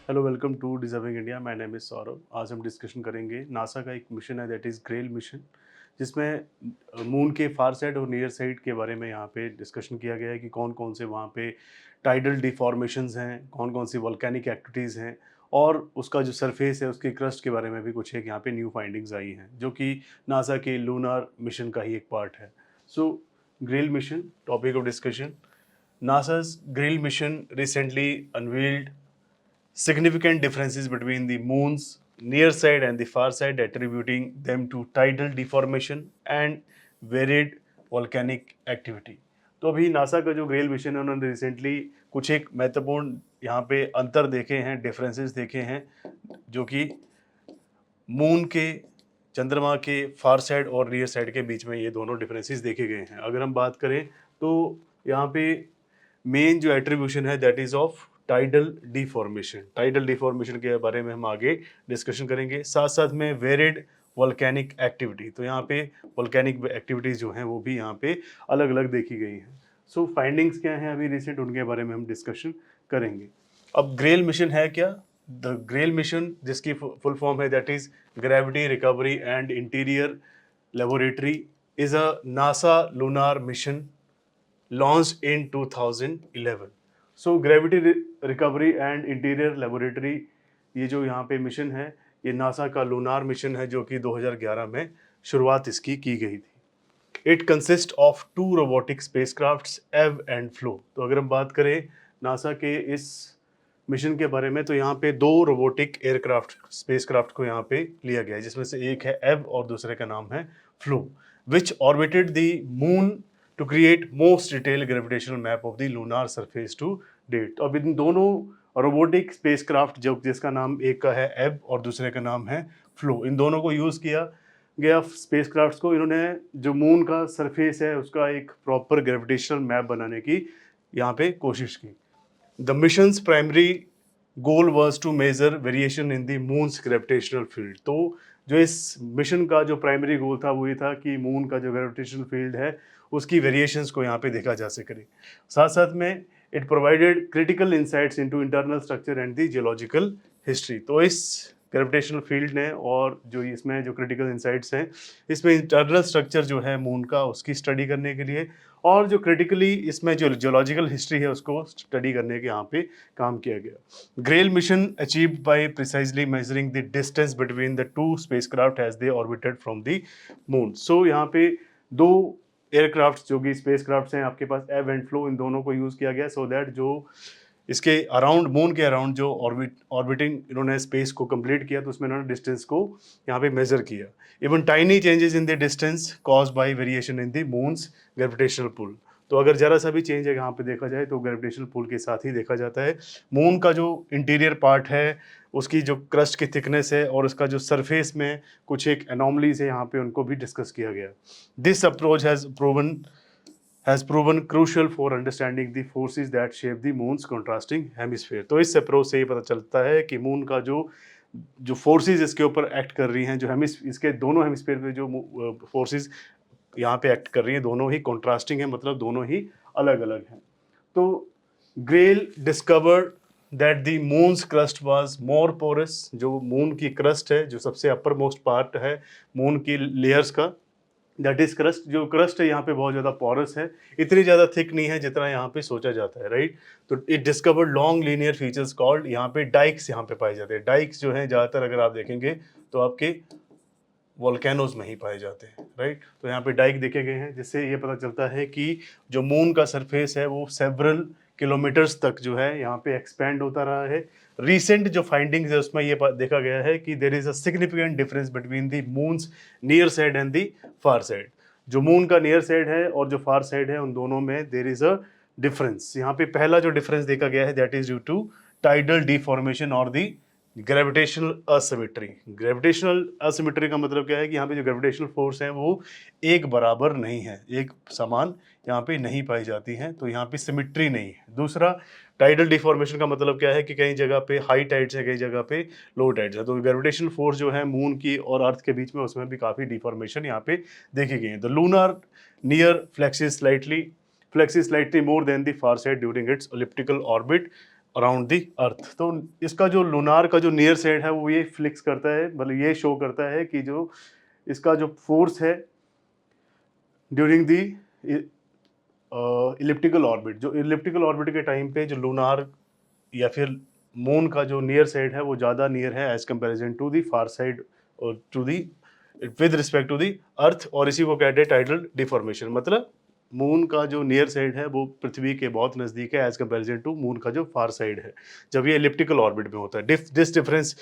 Hello, welcome to Deserving India. My name is Saurabh. आज हम discussion करेंगे नासा का एक मिशन है दैट इज़ ग्रेल मिशन, जिसमें मून के फार साइड और नियर साइड के बारे में यहाँ पे डिस्कशन किया गया है कि कौन कौन से वहाँ पे टाइडल डिफॉर्मेशंस हैं, कौन कौन सी वोल्केनिक एक्टिविटीज़ हैं, और उसका जो सरफेस है उसकी क्रस्ट के बारे में भी कुछ एक यहाँ पे न्यू फाइंडिंग्स आई हैं जो कि नासा के लूनार मिशन का ही एक पार्ट है। So Grail mission, topic of discussion. NASA's Grail mission recently unveiled significant differences between the moon's near side and the far side, attributing them to tidal deformation and varied volcanic activity. तो अभी NASA का जो ग्रेल mission है उन्होंने recently कुछ एक महत्वपूर्ण यहाँ पे अंतर देखे हैं, डिफरेंसेस देखे हैं, जो कि मून के, चंद्रमा के फार साइड और रियर साइड के बीच में ये दोनों डिफरेंसेस देखे गए हैं। अगर हम बात करें तो यहाँ पे मेन जो एट्रीब्यूशन है that is of tidal deformation. Tidal deformation के बारे में हम आगे डिस्कशन करेंगे। साथ साथ में वेरिड वोल्केनिक एक्टिविटी, तो यहाँ पे वोल्केनिक एक्टिविटीज़ जो हैं वो भी यहाँ पे अलग अलग देखी गई हैं। सो फाइंडिंग्स क्या हैं अभी रिसेंट, उनके बारे में हम डिस्कशन करेंगे। अब ग्रेल मिशन है क्या? द ग्रेल मिशन, जिसकी फुल फॉर्म है that is gravity recovery and interior laboratory, is a NASA lunar mission launched in 2011. So gravity recovery and interior laboratory, ये जो यहाँ पे मिशन है, ये नासा का लूनार मिशन है जो कि 2011 में शुरुआत इसकी की गई थी। It consist of two robotic spacecrafts, Ebb and Flow. तो अगर हम बात करें नासा के इस मिशन के बारे में, तो यहाँ पे दो रोबोटिक एयरक्राफ्ट, स्पेसक्राफ्ट को यहाँ पे लिया गया है, जिसमें से एक है एव और दूसरे का नाम है Flow, which orbited the moon to create most detail gravitational map of the lunar surface to date. तो अब इन दोनों रोबोटिक स्पेसक्राफ्ट, जो जिसका नाम एक का है एब और दूसरे का नाम है फ्लो, इन दोनों को यूज़ किया गया स्पेसक्राफ्ट्स को। इन्होंने जो मून का सरफेस है उसका एक प्रॉपर ग्रेविटेशनल मैप बनाने की यहाँ पे कोशिश की। The mission's primary goal was to measure variation in the moon's gravitational field. तो जो इस मिशन का जो प्राइमरी गोल था वो ये था कि मून का जो ग्रेविटेशनल फील्ड है उसकी वेरिएशंस को यहाँ पे देखा जा सके। साथ साथ में it provided critical insights into internal structure and the geological history. तो इस ग्रेविटेशनल फील्ड ने और जो इसमें जो क्रिटिकल इंसाइट्स हैं, इसमें इंटरनल स्ट्रक्चर जो है मून का उसकी स्टडी करने के लिए, और जो क्रिटिकली इसमें जो जियोलॉजिकल हिस्ट्री है उसको स्टडी करने के यहाँ पे काम किया गया। Grail mission achieved by precisely measuring the distance between the two spacecraft as they orbited from the moon. So यहाँ पे दो एयरक्राफ्ट जो कि स्पेसक्राफ्ट हैं आपके पास, एव एंड फ्लो, इन दोनों को यूज़ किया गया सो दैट जो इसके अराउंड, मून के अराउंड जो ऑर्बिटिंग इन्होंने स्पेस को कंप्लीट किया, तो उसमें इन्होंने डिस्टेंस को यहाँ पे मेजर किया। Even tiny changes in the distance caused by variation in the moon's gravitational pull. तो अगर जरा सा भी चेंज है यहाँ पे देखा जाए तो ग्रेविटेशनल पुल के साथ ही देखा जाता है। मून का जो इंटीरियर पार्ट है, उसकी जो क्रस्ट की थिकनेस है और उसका जो सरफेस में कुछ एक एनॉमलीज है, यहाँ पे उनको भी डिस्कस किया गया। This approach has proven crucial for understanding the forces that shape the moon's contrasting hemisphere। तो इस अप्रोच से ये पता चलता है कि मून का जो जो फोर्सेस इसके ऊपर एक्ट कर रही हैं, जो इसके दोनों हेमिस्फीयर पे जो फोर्सेस यहाँ पे एक्ट कर रही हैं, दोनों ही कॉन्ट्रास्टिंग है, मतलब दोनों ही अलग अलग हैं। तो GRAIL discovered that the moon's crust was more porous. जो मून की क्रस्ट है, जो सबसे अपर मोस्ट पार्ट है मून की लेयर्स का, दैट इज क्रस्ट, जो क्रस्ट है यहाँ पे बहुत ज़्यादा पॉरस है, इतनी ज़्यादा थिक नहीं है जितना यहाँ पे सोचा जाता है, राइट। तो it discovered long linear features called, यहाँ पे डाइक्स यहाँ पे पाए जाते हैं। डाइक्स जो हैं ज़्यादातर अगर आप देखेंगे तो आपके वोल्केनोज में ही पाए जाते हैं, राइट। तो यहाँ पे डाइक देखे गए हैं, जिससे ये पता चलता है कि जो मून का सरफेस है वो सेवरल किलोमीटर्स तक जो है यहाँ पे एक्सपेंड होता रहा है। रिसेंट जो फाइंडिंग्स है उसमें ये देखा गया है कि there is a significant difference between the moons near side and the far side. जो मून का नियर साइड है और जो फार साइड है, उन दोनों में देर इज अ डिफरेंस। यहाँ पे पहला जो डिफरेंस देखा गया है that is due to tidal deformation और the gravitational asymmetry. Gravitational asymmetry का मतलब क्या है कि यहाँ पे जो ग्रेविटेशनल फोर्स हैं वो एक बराबर नहीं है, एक समान यहाँ पे नहीं पाई जाती हैं, तो यहाँ पे सिमेट्री नहीं है। दूसरा, टाइडल डिफॉर्मेशन का मतलब क्या है कि कई जगह पे हाई टाइड्स है, कई जगह पे लो टाइड्स है। तो ग्रेविटेशनल फोर्स जो है मून की और अर्थ के बीच में, उसमें भी काफ़ी डिफॉर्मेशन यहाँ पे देखी गई है। The lunar near flexes slightly more than the far side during its elliptical orbit around the earth. तो इसका जो लूनार का जो नियर साइड है वो ये फ्लिक्स करता है, मतलब ये शो करता है कि जो इसका जो फोर्स है ड्यूरिंग दी इलिप्टिकल ऑर्बिट, जो इलिप्टिकल ऑर्बिट के टाइम पे जो लूनार या फिर मून का जो नियर साइड है वो ज़्यादा नियर है as comparison to the far side और to the with respect to the earth, और इसी को कहते हैं टाइडल डिफॉर्मेशन। मतलब मून का जो नियर साइड है वो पृथ्वी के बहुत नज़दीक है एज कंपेरिजन टू मून का जो फार साइड है, जब ये इलिप्टिकल ऑर्बिट में होता है। This difference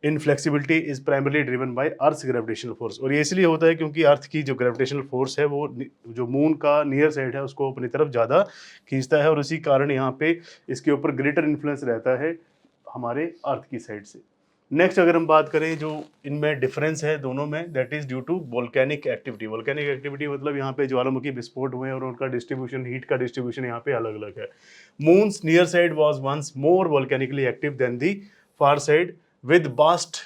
in flexibility is primarily driven by earth gravitational force, और ये इसलिए होता है क्योंकि अर्थ की जो ग्रेविटेशनल फोर्स है वो जो मून का नियर साइड है उसको अपनी तरफ ज़्यादा खींचता है, और उसी कारण यहाँ पे इसके ऊपर ग्रेटर इन्फ्लुएंस रहता है हमारे अर्थ की साइड से। नेक्स्ट अगर हम बात करें जो इनमें डिफरेंस है दोनों में, that is due to volcanic activity. Volcanic activity मतलब यहाँ पे ज्वालामुखी विस्फोट हुए और उनका डिस्ट्रीब्यूशन, हीट का डिस्ट्रीब्यूशन यहाँ पे अलग अलग है। Moon's near side was once more volcanically active than the far side with vast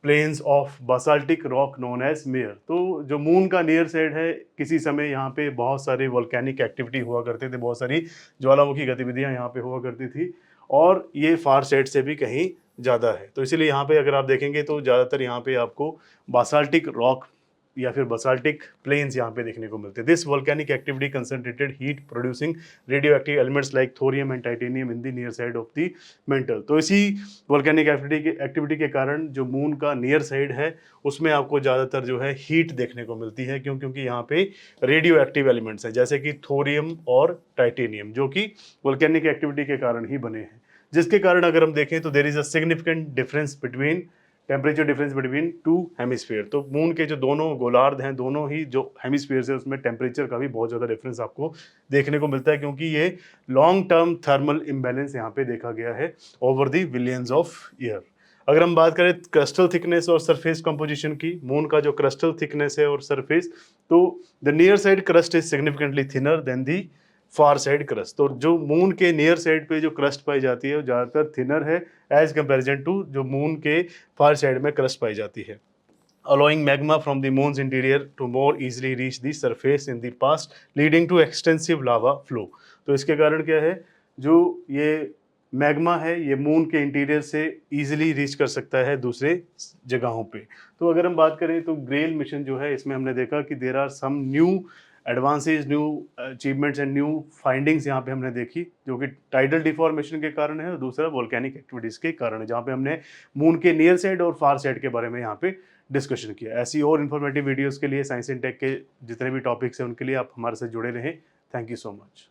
plains of basaltic rock known as mare. तो जो मून का नियर साइड है, किसी समय यहाँ पे बहुत सारे वोल्केनिक एक्टिविटी हुआ करते थे, बहुत सारी ज्वालामुखी गतिविधियाँ यहाँ पे हुआ करती थी, और ये फार साइड से भी कहीं ज़्यादा है। तो इसीलिए यहाँ पे अगर आप देखेंगे तो ज़्यादातर यहाँ पे आपको बासाल्टिक रॉक या फिर बासाल्टिक प्लेन्स यहाँ पे देखने को मिलते हैं। This volcanic activity concentrated heat producing radio active elements like thorium and titanium in the near side of the mental. तो इसी वोल्केनिक एक्टिविटी के कारण जो मून का नियर साइड है उसमें आपको ज़्यादातर जो है हीट देखने को मिलती है। क्यों? क्योंकि यहाँ पे रेडियो एक्टिव एलिमेंट्स हैं जैसे कि थोरियम और टाइटेनियम, जो कि वोल्केनिक एक्टिविटी के कारण ही बने हैं, जिसके कारण अगर हम देखें तो there is a significant difference between temperature difference between two hemisphere. तो मून के जो दोनों गोलार्ध हैं, दोनों ही जो हेमिस्फीयर है उसमें टेम्परेचर का भी बहुत ज़्यादा डिफरेंस आपको देखने को मिलता है, क्योंकि ये लॉन्ग टर्म थर्मल इम्बैलेंस यहाँ पे देखा गया है over the billions of year. अगर हम बात करें क्रिस्टल थिकनेस और सरफेस कंपोजिशन की, मून का जो क्रिस्टल थिकनेस है और सरफेस, तो the near side crust is significantly thinner than the far side crust. तो जो मून के नियर साइड पे जो क्रस्ट पाई जाती है वो ज़्यादातर थिनर है एज कंपेरिजन टू जो मून के फार साइड में क्रस्ट पाई जाती है, allowing magma from the moon's interior to more easily reach the surface in the past, leading to extensive lava flow. तो इसके कारण क्या है, जो ये मैग्मा है ये मून के इंटीरियर से इजीली रीच कर सकता है दूसरे जगहों पे। तो अगर हम बात करें तो ग्रेल मिशन जो है, इसमें हमने देखा कि there are some new advances, new achievements and new findings यहाँ पे हमने देखी, जो कि टाइडल डिफॉर्मेशन के कारण है और दूसरा वोल्केनिक एक्टिविटीज़ के कारण है, जहाँ पे हमने मून के नियर साइड और फार साइड के बारे में यहाँ पे डिस्कशन किया। ऐसी और इन्फॉर्मेटिव वीडियोज़ के लिए साइंस एंड टेक के जितने भी टॉपिक्स हैं उनके लिए आप हमारे साथ जुड़े रहें। Thank you so much.